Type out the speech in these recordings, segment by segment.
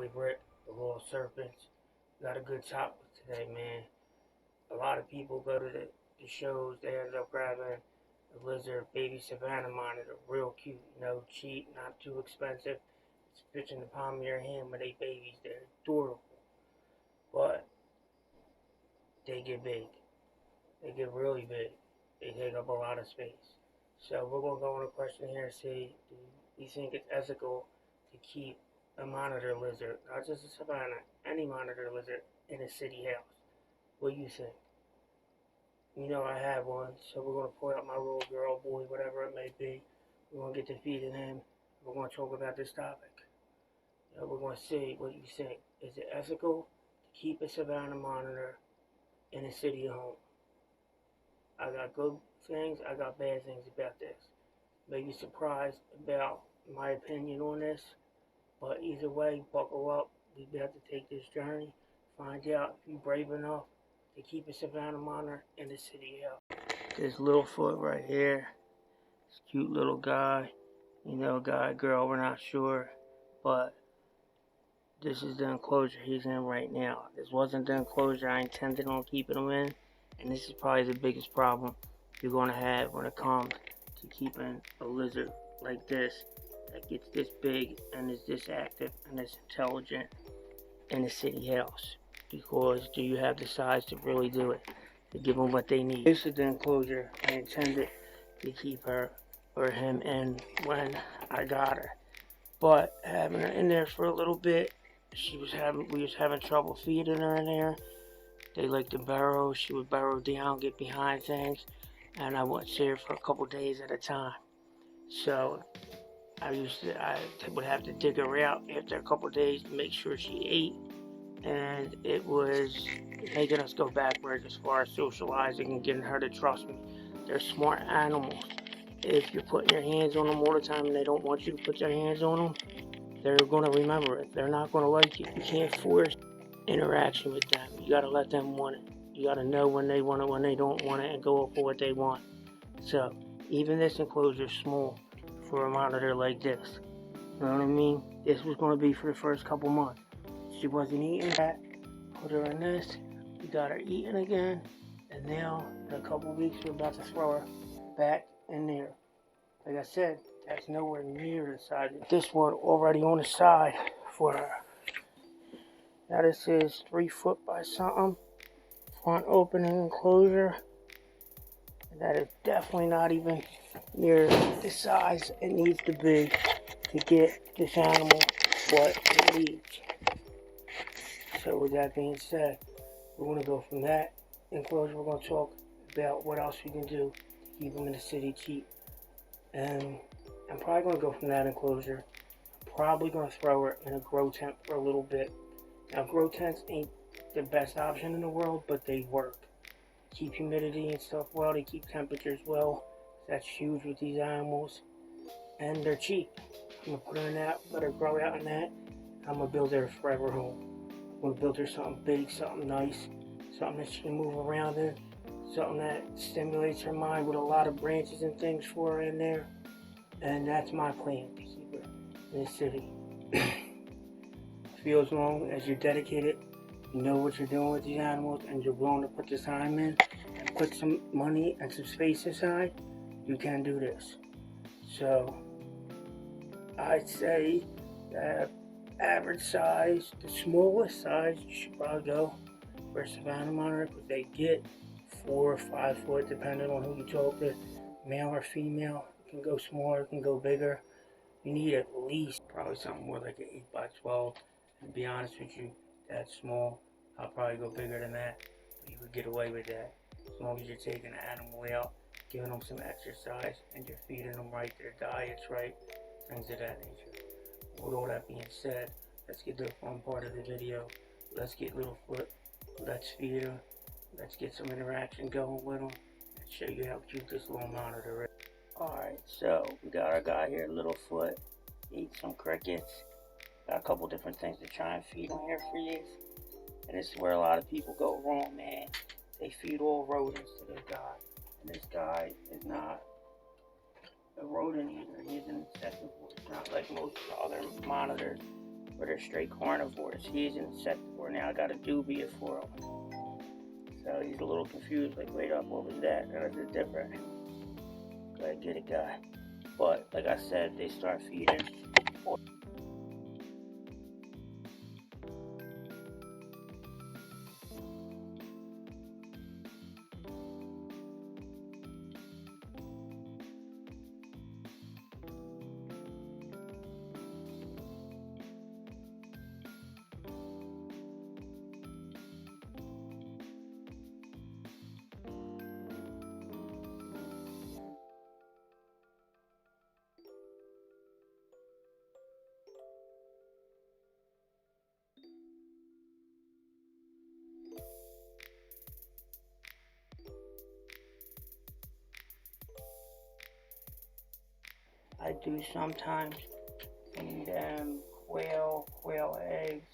boy Brick, the little serpents. Got a good topic today, man. A lot of people go to the shows, they end up grabbing a lizard, baby Savannah monitor, real cute, cheap, not too expensive. It's fits in the palm of your hand when they babies, they're adorable. But they get big. They get really big. They take up a lot of space. So we're going to go on a question here and see, do you think it's ethical to keep a monitor lizard, not just a Savannah, any monitor lizard in a city house? What do you think? I have one, so we're going to pull out my little girl, boy, whatever it may be. We're going to get to feeding him. We're going to talk about this topic. We're going to see what you think. Is it ethical to keep a Savannah monitor in a city home? I got good things, I got bad things about this. Maybe surprised about my opinion on this, but either way, buckle up. We have to take this journey, find out if you're brave enough to keep a Savannah monitor in the city house. This little foot right here, this cute little guy, guy, girl, we're not sure, but this is the enclosure he's in right now. This wasn't the enclosure I intended on keeping him in, and this is probably the biggest problem you're going to have when it comes to keeping a lizard like this that gets this big and is this active and this intelligent in a city house. Because do you have the size to really do it, to give them what they need? This is the enclosure I intended to keep her or him in when I got her. But having her in there for a little bit, we was having trouble feeding her in there. They like to burrow. She would burrow down, get behind things, and I wouldn't see her for a couple days at a time. So I would have to dig her out after a couple days to make sure she ate, and it was making us go backwards as far as socializing and getting her to trust me. They're smart animals. If you're putting your hands on them all the time and they don't want you to put your hands on them, they're going to remember it. They're not going to like you. You can't force interaction with them. You got to let them want it. You got to know when they want it, when they don't want it, and go for what they want. So even this enclosure is small for a monitor like this. You know what I mean? This was going to be for the first couple months. She wasn't eating that. Put her in this. We got her eating again. And now, in a couple weeks, we're about to throw her back in there. Like I said, that's nowhere near the size. This one already on the side for her. Now this is 3 foot by something. Front opening enclosure. And that is definitely not even near the size it needs to be to get this animal what it needs. So with that being said, we're going to go from that enclosure. We're going to talk about what else we can do to keep them in the city cheap. And I'm probably going to go from that enclosure. I'm probably going to throw her in a grow tent for a little bit. Now, grow tents ain't the best option in the world, but they work. Keep humidity and stuff well. They keep temperatures well. That's huge with these animals. And they're cheap. I'm going to put her in that, let her grow out in that. I'm going to build her a forever home. I'm going to build her something big, something nice, something that she can move around in, something that stimulates her mind with a lot of branches and things for her in there. And that's my plan, to keep her in the city. Feel as long as you're dedicated, you know what you're doing with these animals, and you're willing to put the time in and put some money and some space aside, you can do this. So I'd say that average size, the smallest size, you should probably go for a Savannah monitor, because they get 4 or 5 foot, depending on who you talk to, male or female. It can go smaller, it can go bigger. You need at least probably something more like an 8 by 12. And to be honest with you, that's small. I'll probably go bigger than that, but you could get away with that as long as you're taking the animal out, giving them some exercise, and you're feeding them right, their diet's right, things of that nature. With all that being said, let's get to the fun part of the video. Let's get Littlefoot. Let's feed her. Let's get some interaction going with them and show you how cute this little monitor is. Alright, so we got our guy here, Littlefoot. Eat some crickets. Got a couple different things to try and feed him here for you. And this is where a lot of people go wrong, man. They feed all rodents to this guy. And this guy is not a rodent eater. He's an insectivore. It's not like most other monitors or they're straight carnivores. He's an insectivore. Now I got a dubia for him. So he's a little confused, like, wait up, what was that? That was different. Go ahead, get it, guy. But, like I said, they start feeding. I do sometimes feed them quail eggs.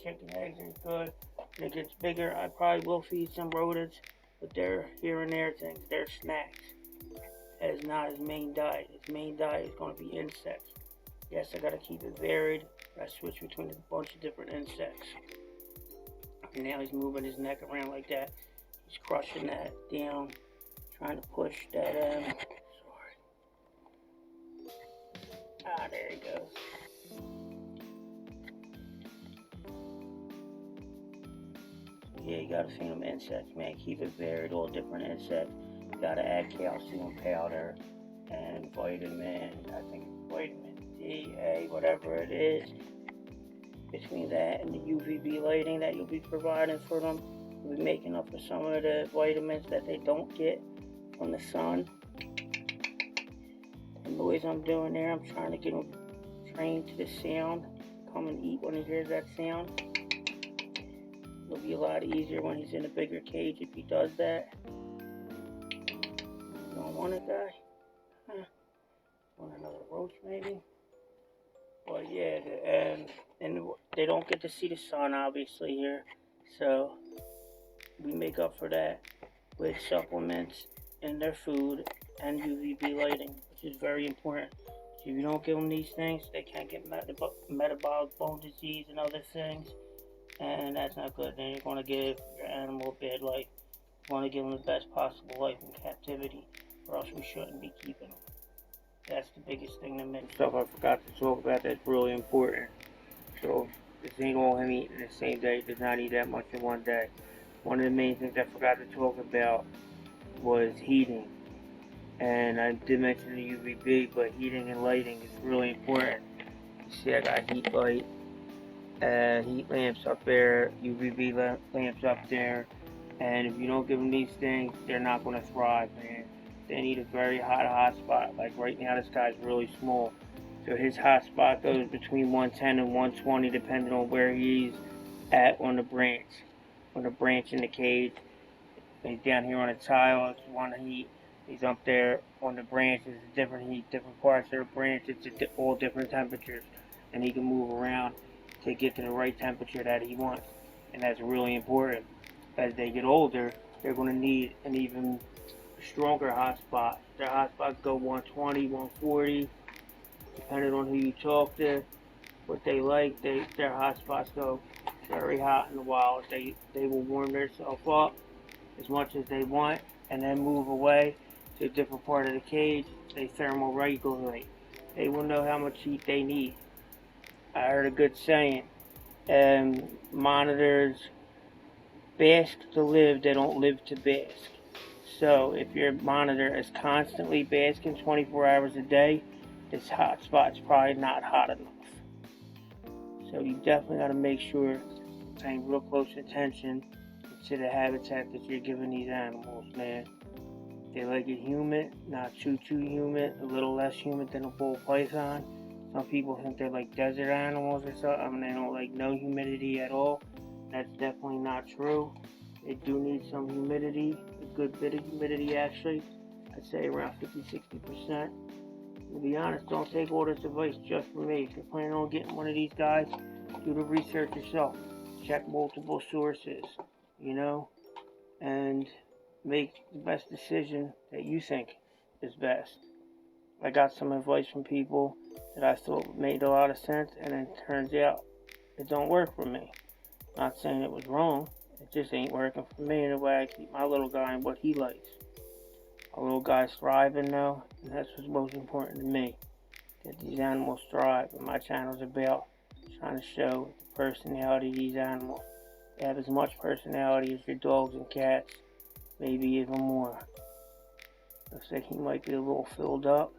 Chicken eggs are good. When it gets bigger, I probably will feed some rodents, but they're here and there things. They're snacks. That is not his main diet. His main diet is going to be insects. Yes, I got to keep it varied. I switch between a bunch of different insects. And now he's moving his neck around like that. He's crushing that down, trying to push that sorry. There he goes. Yeah, you gotta feed them insects, man. Keep it varied, all different insects. You gotta add calcium powder and vitamin, I think vitamin D, A, whatever it is. Between that and the UVB lighting that you'll be providing for them, you'll be making up for some of the vitamins that they don't get from the sun. The noise I'm doing there, I'm trying to get him trained to the sound. Come and eat when he hears that sound. It'll be a lot easier when he's in a bigger cage if he does that. You don't want it, guy? Huh? Want another roach, maybe? But yeah, and they don't get to see the sun, obviously, here. So we make up for that with supplements in their food and UVB lighting, which is very important. If you don't give them these things, they can't get metabolic bone disease and other things, and that's not good. Then you're going to give your animal a bad life. You want to give them the best possible life in captivity, or else we shouldn't be keeping them. That's the biggest thing to mention. Stuff I forgot to talk about that's really important. So this ain't all him eating the same day. He does not eat that much in one day. One of the main things I forgot to talk about was heating. And I did mention the UVB, but heating and lighting is really important. You see, I got heat light, heat lamps up there, UVB lamps up there. And if you don't give them these things, they're not going to thrive, man. They need a very hot spot. Like right now, this guy's really small. So his hot spot goes between 110 and 120, depending on where he's at on the branch. On the branch in the cage. He's down here on a tile, it's one heat. He's up there on the branch, it's a different heat, different parts of the branch, it's all different temperatures. And he can move around to get to the right temperature that he wants. And that's really important. As they get older, they're going to need an even stronger hot spot. Their hot spots go 120, 140, depending on who you talk to, what they like. Their hot spots go very hot in the wild. They will warm themselves up as much as they want and then move away to a different part of the cage. They thermoregulate. They will know how much heat they need. I heard a good saying, monitors bask to live, they don't live to bask. So if your monitor is constantly basking 24 hours a day, this hot spot's probably not hot enough. So you definitely got to make sure you're paying real close attention to the habitat that you're giving these animals, man. They like it humid, not too humid, a little less humid than a bull python. Some people think they're like desert animals or something. I mean, they don't like no humidity at all. That's definitely not true. They do need some humidity, a good bit of humidity actually. I'd say around 50-60%. To be honest, don't take all this advice just from me. If you're planning on getting one of these guys, do the research yourself. Check multiple sources, and make the best decision that you think is best. I got some advice from people that I thought made a lot of sense, and it turns out It don't work for me. Not saying it was wrong. It just ain't working for me in the way I keep my little guy and what he likes. My little guy's thriving though, and that's what's most important to me. That these animals thrive, and my channel's about trying to show the personality of these animals. They have as much personality as your dogs and cats, maybe even more. Looks like he might be a little filled up.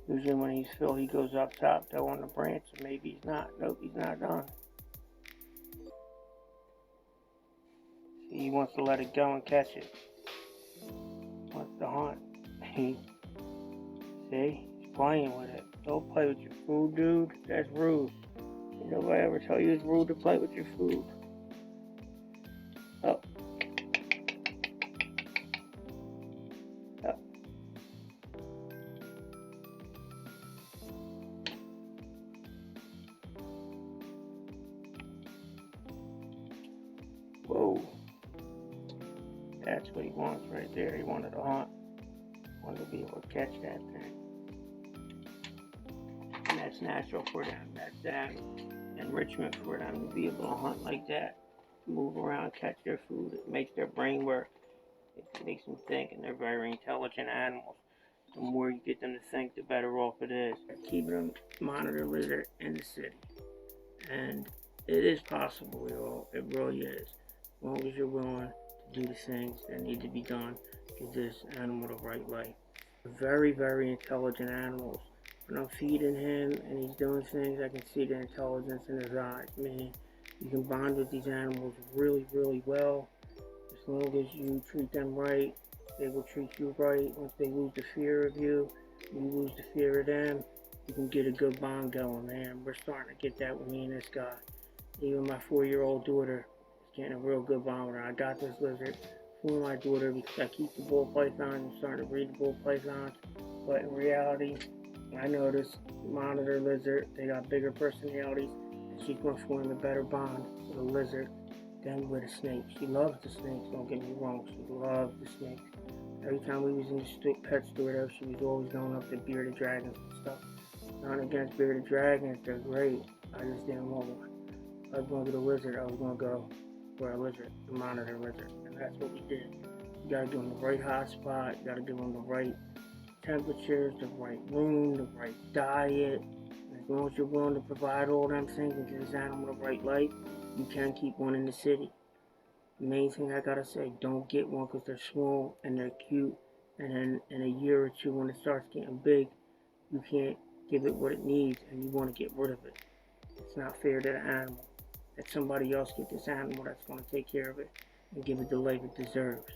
Usually when he's filled, he goes up top though on the branch, so maybe he's not. Nope, he's not done. See, he wants to let it go and catch it. Wants to hunt. See? He's playing with it. Don't play with your food, dude. That's rude. Did nobody ever tell you it's rude to play with your food? Oh. Oh. Whoa. That's what he wants right there. He wanted to hunt. Wanted to be able to catch that thing. And that's natural for them. That's enrichment for them to be able to hunt like that. Move around, catch their food. It makes their brain work. It makes them think, and they're very intelligent animals. The more you get them to think, the better off it is. Keeping them monitor lizard in the city. And it is possible, y'all. It really is. As long as you're willing to do the things that need to be done, give this animal the right life. Very, very intelligent animals. When I'm feeding him and he's doing things, I can see the intelligence in his eyes. Man, you can bond with these animals really, really well. As long as you treat them right, they will treat you right. Once they lose the fear of you, you lose the fear of them, you can get a good bond going, man. We're starting to get that with me and this guy. Even my 4-year-old daughter is getting a real good bond with her. I got this lizard for my daughter because I keep the bull pythons. I'm starting to breed the bull pythons. But in reality, I noticed monitor lizard, they got bigger personalities, and she's going to form a better bond with a lizard than with a snake. She loves the snakes, don't get me wrong. She loves the snakes. Every time we was in the pet store, though, she was always going up to bearded dragons and stuff. Not against bearded dragons, they're great. I just didn't want one. If I was going to get a lizard, I was going to go for a lizard, a monitor lizard. And that's what we did. You got to give them the right hot spot. You got to give them the right temperatures, the right room, the right diet. And as long as you're willing to provide all them things and give this animal the right life, you can keep one in the city. The main thing I gotta say, don't get one because they're small and they're cute. And then in a year or two when it starts getting big, you can't give it what it needs and you want to get rid of it. It's not fair to the animal. Let somebody else get this animal that's going to take care of it and give it the life it deserves.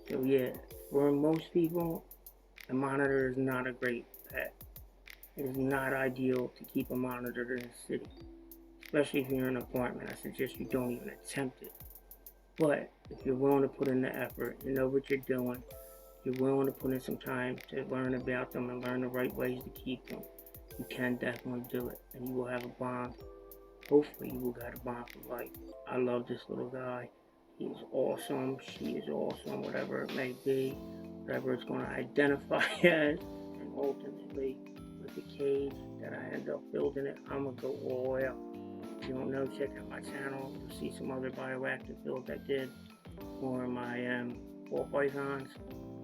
So yeah, for most people, a monitor is not a great pet. It is not ideal to keep a monitor in the city. Especially if you're in an apartment, I suggest you don't even attempt it. But if you're willing to put in the effort, you know what you're doing, you're willing to put in some time to learn about them and learn the right ways to keep them, you can definitely do it. And you will have a bond. Hopefully you will have a bond for life. I love this little guy. He is awesome. She is awesome. Whatever it may be. Whatever it's going to identify as. And ultimately, with the cage that I end up building it, I'm going to go all the way up. If you don't know, check out my channel. You'll see some other bioactive builds I did for my ball pythons.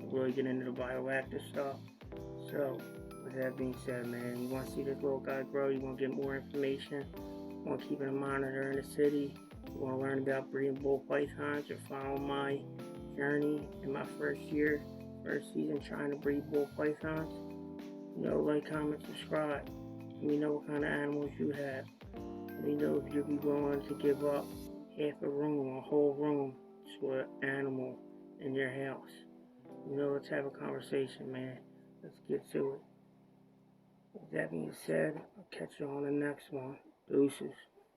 I really get into the bioactive stuff. So, with that being said, man, you want to see this little guy grow, you want to get more information, you want to keep a monitor in the city, you want to learn about breeding bull pythons, or follow my journey in my first season trying to breed bull pythons, like, comment, subscribe. Let me know what kind of animals you have. Let me know if you'll be willing to give up half a room, a whole room, to an animal in your house. Let's have a conversation, man. Let's get to it. With that being said, I'll catch you on the next one. Deuces.